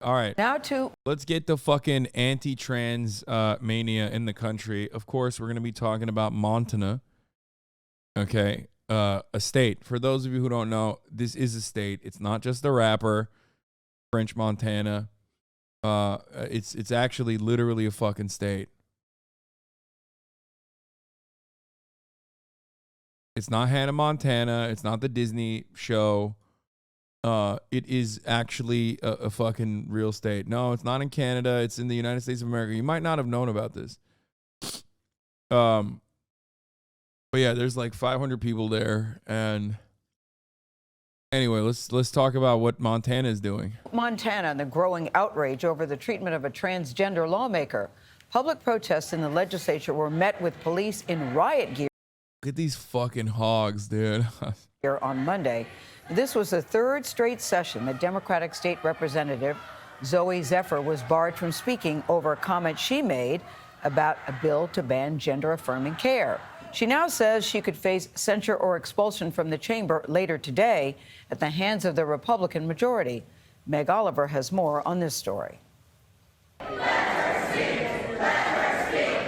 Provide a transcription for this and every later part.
All right. Now to let's get the fucking anti-trans mania in the country. Of course, we're going to be talking about Montana. Okay. A state. For those of you who don't know, this is a state. It's not just a rapper, French Montana. It's actually literally a fucking state. It's not Hannah Montana. It's not the Disney show. It is actually a fucking real state. No, it's not in Canada. It's in the United States of America. You might not have known about this. But yeah, there's like 500 people there. And anyway, let's talk about what Montana is doing. Montana and the growing outrage over the treatment of a transgender lawmaker. Public protests in the legislature were met with police in riot gear. Look at these fucking hogs, dude. Here on Monday. This was the third straight session that Democratic State Representative Zooey Zephyr was barred from speaking over a comment she made about a bill to ban gender-affirming care. She now says she could face censure or expulsion from the chamber later today at the hands of the Republican majority. Meg Oliver has more on this story.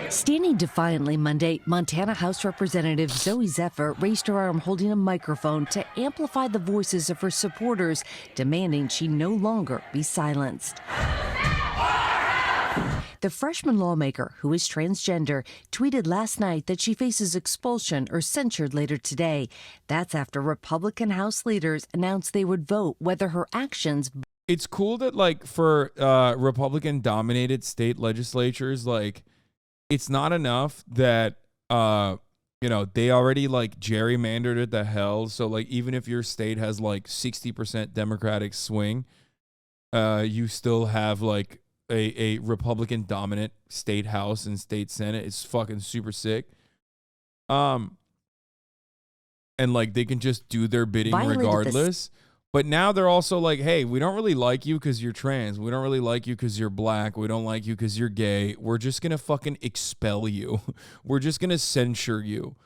Standing defiantly Monday, Montana House Representative Zooey Zephyr raised her arm holding a microphone to amplify the voices of her supporters, demanding she no longer be silenced. The freshman lawmaker, who is transgender, tweeted last night that she faces expulsion or censured later today. That's after Republican House leaders announced they would vote whether her actions. It's cool that, like, for Republican-dominated state legislatures, like, it's not enough that, they already, like, gerrymandered it to hell. So, like, even if your state has, like, 60% Democratic swing, you still have, like, a Republican-dominant state house and state senate. It's fucking super sick. And, like, they can just do their bidding regardless. But now they're also like, hey, we don't really like you because you're trans. We don't really like you because you're black. We don't like you because you're gay. We're just going to fucking expel you. We're just going to censure you.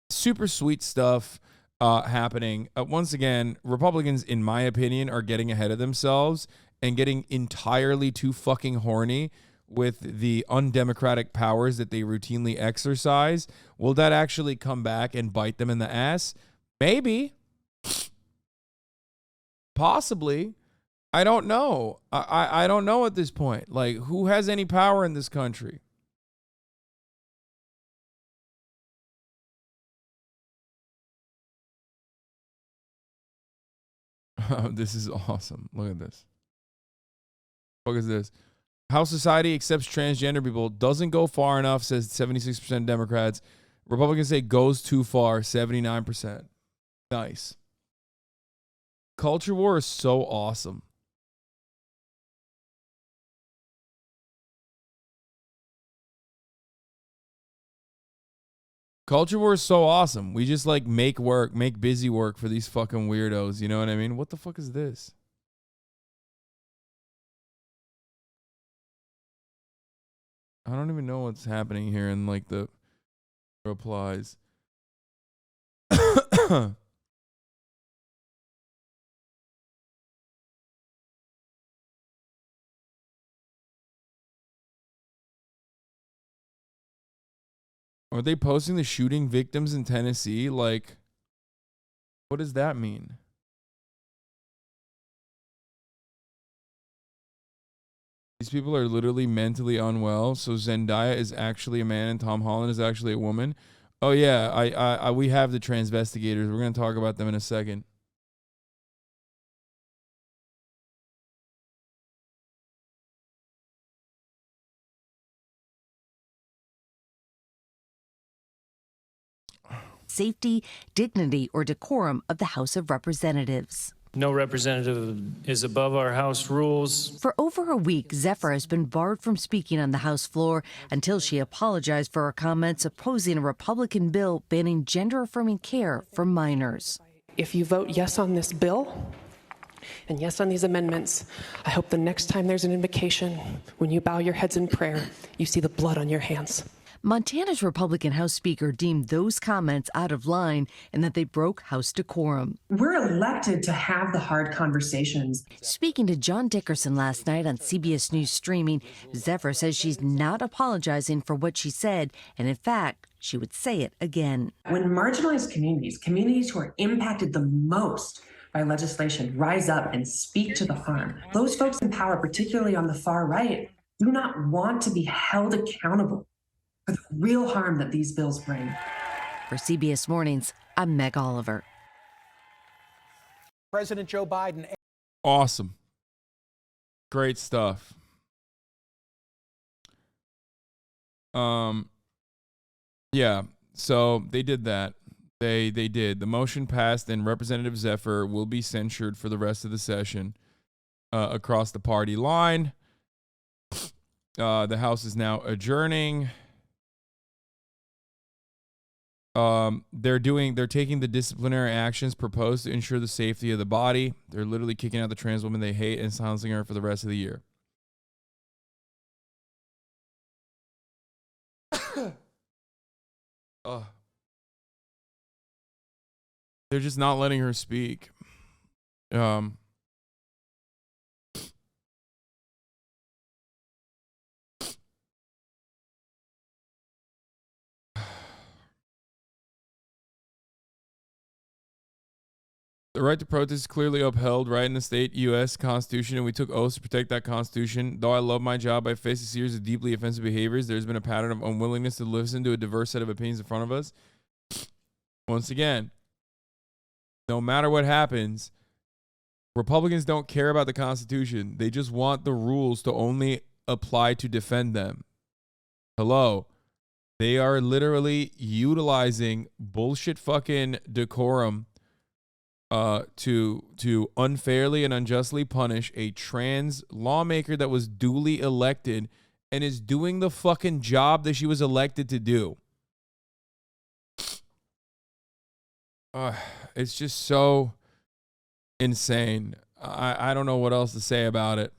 Super sweet stuff happening. Once again, Republicans, in my opinion, are getting ahead of themselves and getting entirely too fucking horny with the undemocratic powers that they routinely exercise. Will that actually come back and bite them in the ass? Maybe. Possibly. I don't know. I don't know at this point. Like, who has any power in this country? This is awesome. Look at this. What is this? How society accepts transgender people doesn't go far enough, says 76% Democrats. Republicans say goes too far, 79%. Nice. Culture war is so awesome. Culture war is so awesome. We just like make busy work for these fucking weirdos. You know what I mean? What the fuck is this? I don't even know what's happening here in like the replies. Are they posting the shooting victims in Tennessee? Like, what does that mean? These people are literally mentally unwell. So Zendaya is actually a man and Tom Holland is actually a woman. Oh yeah, I we have the transvestigators. We're gonna talk about them in a second. Safety, dignity, or decorum of the House of Representatives. No representative is above our House rules. For over a week, Zephyr has been barred from speaking on the House floor until she apologized for her comments opposing a Republican bill banning gender-affirming care for minors. If you vote yes on this bill and yes on these amendments, I hope the next time there's an invocation, when you bow your heads in prayer, you see the blood on your hands. Montana's Republican House Speaker deemed those comments out of line and that they broke House decorum. We're elected to have the hard conversations. Speaking to John Dickerson last night on CBS News Streaming, Zephyr says she's not apologizing for what she said, and in fact, she would say it again. When marginalized communities who are impacted the most by legislation, rise up and speak to the harm, those folks in power, particularly on the far right, do not want to be held accountable for the real harm that these bills bring. For CBS Mornings, I'm Meg Oliver. President Joe Biden. Awesome. Great stuff. Yeah, so they did that. They did. The motion passed, and Representative Zephyr will be censured for the rest of the session across the party line. The House is now adjourning. They're taking the disciplinary actions proposed to ensure the safety of the body. They're literally kicking out the trans woman they hate and silencing her for the rest of the year. They're just not letting her speak. The right to protest is clearly upheld right in the state U.S. Constitution, and we took oaths to protect that Constitution. Though I love my job, I face a series of deeply offensive behaviors. There's been a pattern of unwillingness to listen to a diverse set of opinions in front of us. Once again, no matter what happens, Republicans don't care about the Constitution. They just want the rules to only apply to defend them. Hello. They are literally utilizing bullshit fucking decorum to unfairly and unjustly punish a trans lawmaker that was duly elected and is doing the fucking job that she was elected to do. It's just so insane. I don't know what else to say about it.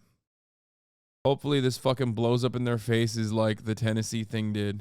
Hopefully this fucking blows up in their faces like the Tennessee thing did.